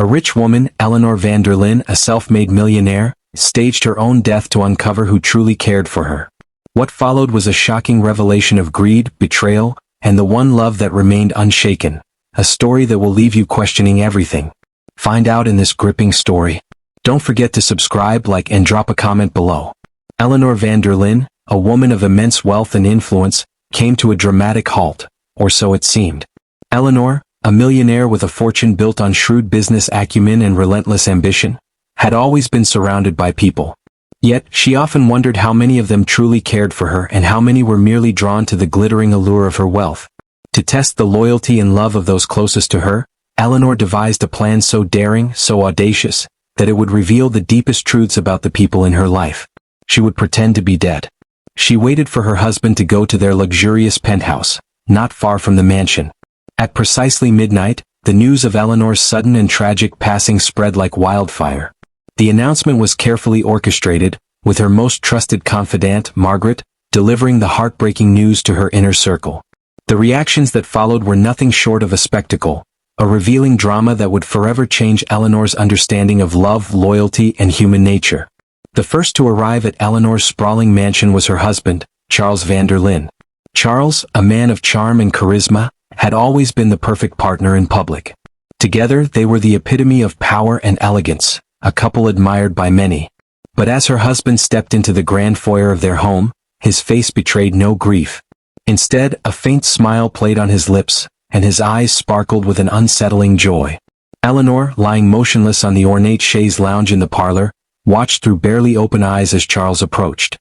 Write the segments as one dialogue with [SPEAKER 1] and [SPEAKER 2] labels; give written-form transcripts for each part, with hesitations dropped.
[SPEAKER 1] A rich woman, Eleanor van der Linde, a self-made millionaire, staged her own death to uncover who truly cared for her. What followed was a shocking revelation of greed, betrayal, and the one love that remained unshaken. A story that will leave you questioning everything. Find out in this gripping story. Don't forget to subscribe, like, and drop a comment below. Eleanor van der Linde, a woman of immense wealth and influence, came to a dramatic halt, or so it seemed. Eleanor, a millionaire with a fortune built on shrewd business acumen and relentless ambition, had always been surrounded by people. Yet, she often wondered how many of them truly cared for her and how many were merely drawn to the glittering allure of her wealth. To test the loyalty and love of those closest to her, Eleanor devised a plan so daring, so audacious, that it would reveal the deepest truths about the people in her life. She would pretend to be dead. She waited for her husband to go to their luxurious penthouse, not far from the mansion. At precisely midnight, the news of Eleanor's sudden and tragic passing spread like wildfire. The announcement was carefully orchestrated, with her most trusted confidant, Margaret, delivering the heartbreaking news to her inner circle. The reactions that followed were nothing short of a spectacle, a revealing drama that would forever change Eleanor's understanding of love, loyalty, and human nature. The first to arrive at Eleanor's sprawling mansion was her husband, Charles van der Linde. Charles, a man of charm and charisma, had always been the perfect partner in public. Together, they were the epitome of power and elegance, a couple admired by many. But as her husband stepped into the grand foyer of their home, his face betrayed no grief. Instead, a faint smile played on his lips, and his eyes sparkled with an unsettling joy. Eleanor, lying motionless on the ornate chaise lounge in the parlor, watched through barely open eyes as Charles approached.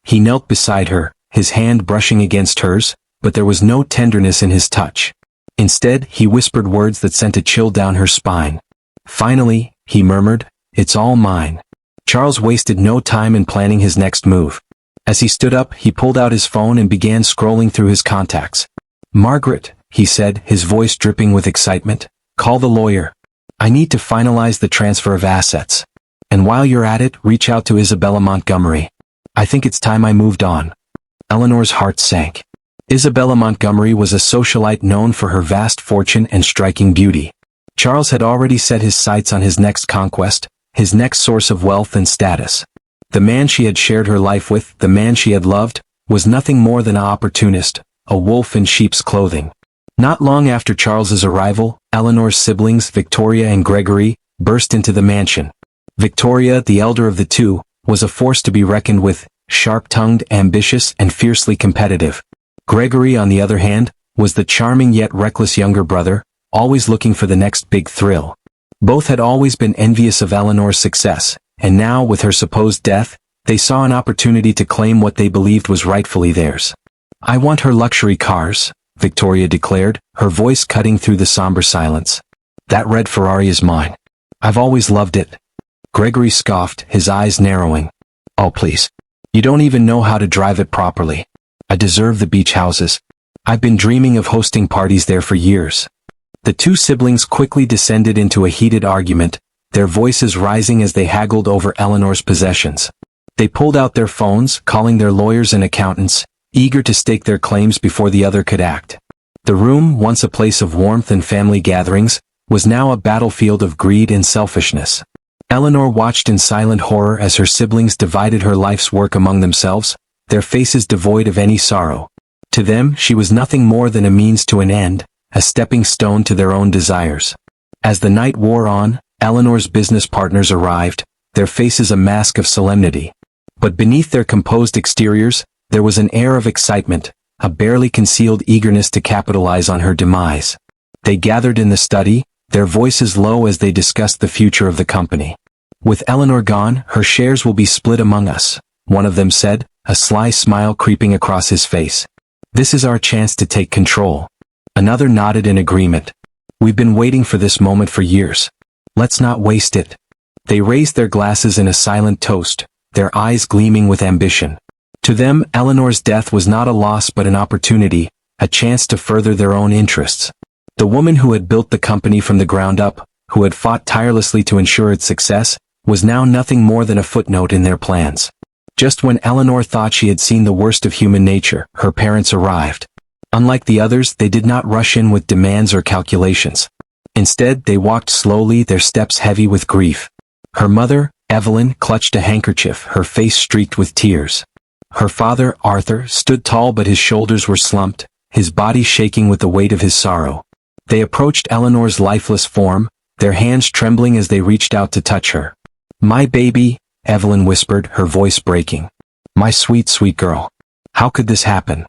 [SPEAKER 1] He knelt beside her, his hand brushing against hers, but there was no tenderness in his touch. Instead, he whispered words that sent a chill down her spine. "Finally," he murmured, "it's all mine." Charles wasted no time in planning his next move. As he stood up, he pulled out his phone and began scrolling through his contacts. "Margaret," he said, his voice dripping with excitement, "call the lawyer. I need to finalize the transfer of assets. And while you're at it, reach out to Isabella Montgomery. I think it's time I moved on." Eleanor's heart sank. Isabella Montgomery was a socialite known for her vast fortune and striking beauty. Charles had already set his sights on his next conquest, his next source of wealth and status. The man she had shared her life with, the man she had loved, was nothing more than an opportunist, a wolf in sheep's clothing. Not long after Charles's arrival, Eleanor's siblings, Victoria and Gregory, burst into the mansion. Victoria, the elder of the two, was a force to be reckoned with, sharp-tongued, ambitious, and fiercely competitive. Gregory, on the other hand, was the charming yet reckless younger brother, always looking for the next big thrill. Both had always been envious of Eleanor's success, and now, with her supposed death, they saw an opportunity to claim what they believed was rightfully theirs. "I want her luxury cars," Victoria declared, her voice cutting through the somber silence. "That red Ferrari is mine. I've always loved it." Gregory scoffed, his eyes narrowing. "Oh please. You don't even know how to drive it properly. I deserve the beach houses. I've been dreaming of hosting parties there for years." The two siblings quickly descended into a heated argument, their voices rising as they haggled over Eleanor's possessions. They pulled out their phones, calling their lawyers and accountants, eager to stake their claims before the other could act. The room, once a place of warmth and family gatherings, was now a battlefield of greed and selfishness. Eleanor watched in silent horror as her siblings divided her life's work among themselves, their faces devoid of any sorrow. To them, she was nothing more than a means to an end, a stepping stone to their own desires. As the night wore on, Eleanor's business partners arrived, their faces a mask of solemnity. But beneath their composed exteriors, there was an air of excitement, a barely concealed eagerness to capitalize on her demise. They gathered in the study, their voices low as they discussed the future of the company. "With Eleanor gone, her shares will be split among us," one of them said, a sly smile creeping across his face. "This is our chance to take control." Another nodded in agreement. "We've been waiting for this moment for years. Let's not waste it." They raised their glasses in a silent toast, their eyes gleaming with ambition. To them, Eleanor's death was not a loss but an opportunity, a chance to further their own interests. The woman who had built the company from the ground up, who had fought tirelessly to ensure its success, was now nothing more than a footnote in their plans. Just when Eleanor thought she had seen the worst of human nature, her parents arrived. Unlike the others, they did not rush in with demands or calculations. Instead, they walked slowly, their steps heavy with grief. Her mother, Evelyn, clutched a handkerchief, her face streaked with tears. Her father, Arthur, stood tall but his shoulders were slumped, his body shaking with the weight of his sorrow. They approached Eleanor's lifeless form, their hands trembling as they reached out to touch her. "My baby," Evelyn whispered, her voice breaking. "My sweet, sweet girl. How could this happen?"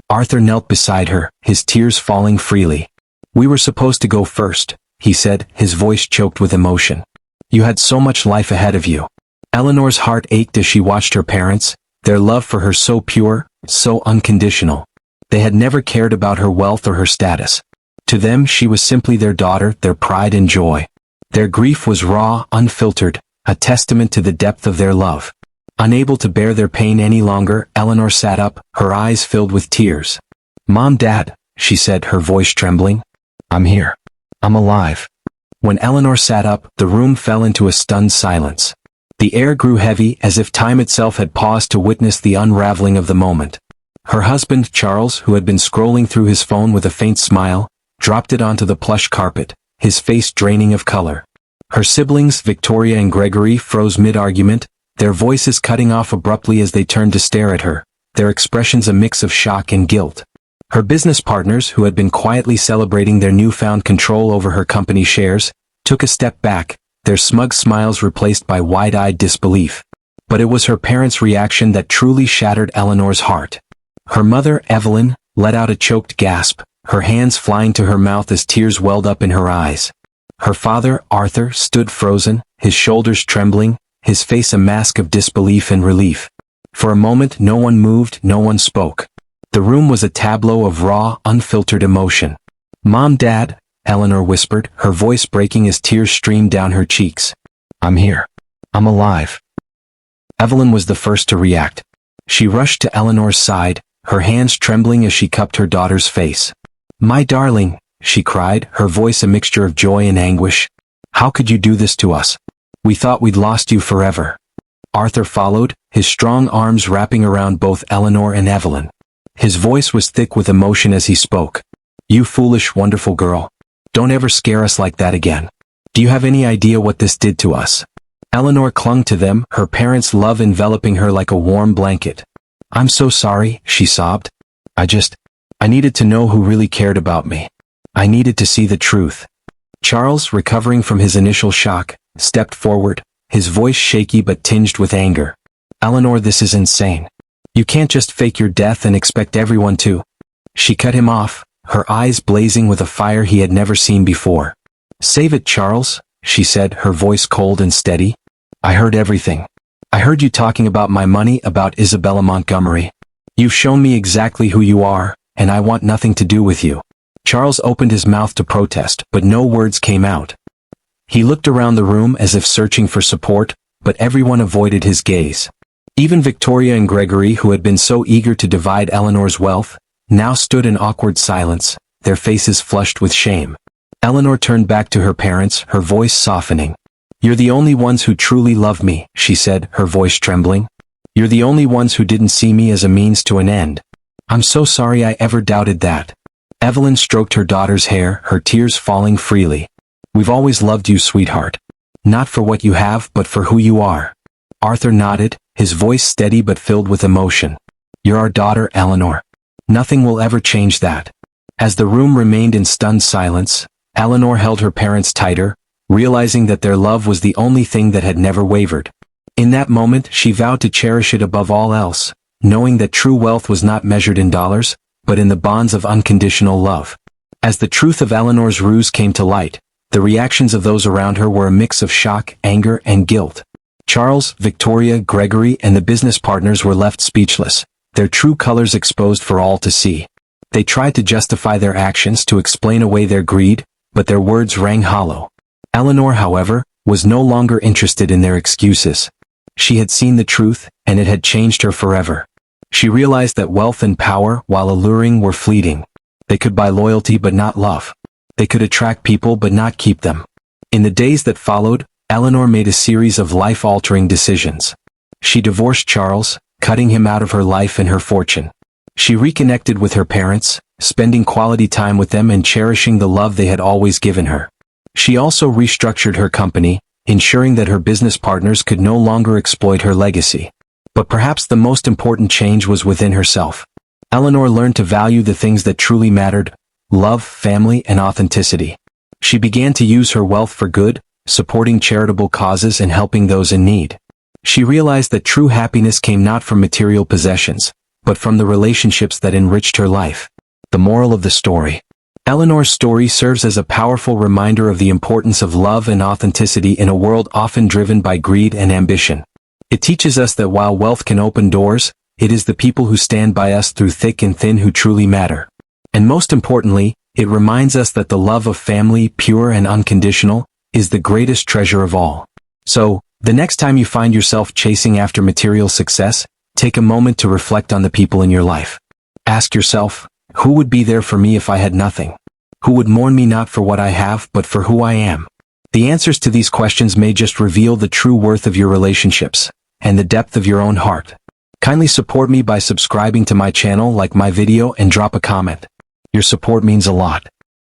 [SPEAKER 1] Arthur knelt beside her, his tears falling freely. "We were supposed to go first," he said, his voice choked with emotion. "You had so much life ahead of you." Eleanor's heart ached as she watched her parents, their love for her so pure, so unconditional. They had never cared about her wealth or her status. To them she was simply their daughter, their pride and joy. Their grief was raw, unfiltered, a testament to the depth of their love. Unable to bear their pain any longer, Eleanor sat up, her eyes filled with tears. "Mom, Dad," she said, her voice trembling. "I'm here. I'm alive." When Eleanor sat up, the room fell into a stunned silence. The air grew heavy, as if time itself had paused to witness the unraveling of the moment. Her husband, Charles, who had been scrolling through his phone with a faint smile, dropped it onto the plush carpet, his face draining of color. Her siblings, Victoria and Gregory, froze mid-argument, their voices cutting off abruptly as they turned to stare at her, their expressions a mix of shock and guilt. Her business partners, who had been quietly celebrating their newfound control over her company shares, took a step back, their smug smiles replaced by wide-eyed disbelief. But it was her parents' reaction that truly shattered Eleanor's heart. Her mother, Evelyn, let out a choked gasp, her hands flying to her mouth as tears welled up in her eyes. Her father, Arthur, stood frozen, his shoulders trembling, his face a mask of disbelief and relief. For a moment no one moved, no one spoke. The room was a tableau of raw, unfiltered emotion. "Mom, Dad," Eleanor whispered, her voice breaking as tears streamed down her cheeks. "I'm here. I'm alive." Evelyn was the first to react. She rushed to Eleanor's side, her hands trembling as she cupped her daughter's face. "My darling," she cried, her voice a mixture of joy and anguish. "How could you do this to us? We thought we'd lost you forever." Arthur followed, his strong arms wrapping around both Eleanor and Evelyn. His voice was thick with emotion as he spoke. "You foolish, wonderful girl. Don't ever scare us like that again. Do you have any idea what this did to us?" Eleanor clung to them, her parents' love enveloping her like a warm blanket. "I'm so sorry," she sobbed. I needed to know who really cared about me. I needed to see the truth." Charles, recovering from his initial shock, stepped forward, his voice shaky but tinged with anger. "Eleanor, this is insane. You can't just fake your death and expect everyone to." She cut him off, her eyes blazing with a fire he had never seen before. "Save it, Charles," she said, her voice cold and steady. "I heard everything. I heard you talking about my money, about Isabella Montgomery. You've shown me exactly who you are, and I want nothing to do with you." Charles opened his mouth to protest, but no words came out. He looked around the room as if searching for support, but everyone avoided his gaze. Even Victoria and Gregory, who had been so eager to divide Eleanor's wealth, now stood in awkward silence, their faces flushed with shame. Eleanor turned back to her parents, her voice softening. "You're the only ones who truly love me," she said, her voice trembling. "You're the only ones who didn't see me as a means to an end. I'm so sorry I ever doubted that." Evelyn stroked her daughter's hair, her tears falling freely. "We've always loved you, sweetheart. Not for what you have, but for who you are." Arthur nodded, his voice steady but filled with emotion. "You're our daughter, Eleanor. Nothing will ever change that." As the room remained in stunned silence, Eleanor held her parents tighter, realizing that their love was the only thing that had never wavered. In that moment she vowed to cherish it above all else, knowing that true wealth was not measured in dollars, but in the bonds of unconditional love. As the truth of Eleanor's ruse came to light, the reactions of those around her were a mix of shock, anger, and guilt. Charles, Victoria, Gregory, and the business partners were left speechless, their true colors exposed for all to see. They tried to justify their actions, to explain away their greed, but their words rang hollow. Eleanor, however, was no longer interested in their excuses. She had seen the truth, and it had changed her forever. She realized that wealth and power, while alluring, were fleeting. They could buy loyalty but not love. They could attract people but not keep them. In the days that followed, Eleanor made a series of life-altering decisions. She divorced Charles, cutting him out of her life and her fortune. She reconnected with her parents, spending quality time with them and cherishing the love they had always given her. She also restructured her company, ensuring that her business partners could no longer exploit her legacy. But perhaps the most important change was within herself. Eleanor learned to value the things that truly mattered: love, family, and authenticity. She began to use her wealth for good, supporting charitable causes and helping those in need. She realized that true happiness came not from material possessions, but from the relationships that enriched her life. The moral of the story. Eleanor's story serves as a powerful reminder of the importance of love and authenticity in a world often driven by greed and ambition. It teaches us that while wealth can open doors, it is the people who stand by us through thick and thin who truly matter. And most importantly, it reminds us that the love of family, pure and unconditional, is the greatest treasure of all. So, the next time you find yourself chasing after material success, take a moment to reflect on the people in your life. Ask yourself, who would be there for me if I had nothing? Who would mourn me not for what I have but for who I am? The answers to these questions may just reveal the true worth of your relationships, and the depth of your own heart. Kindly support me by subscribing to my channel, like my video, and drop a comment. Your support means a lot.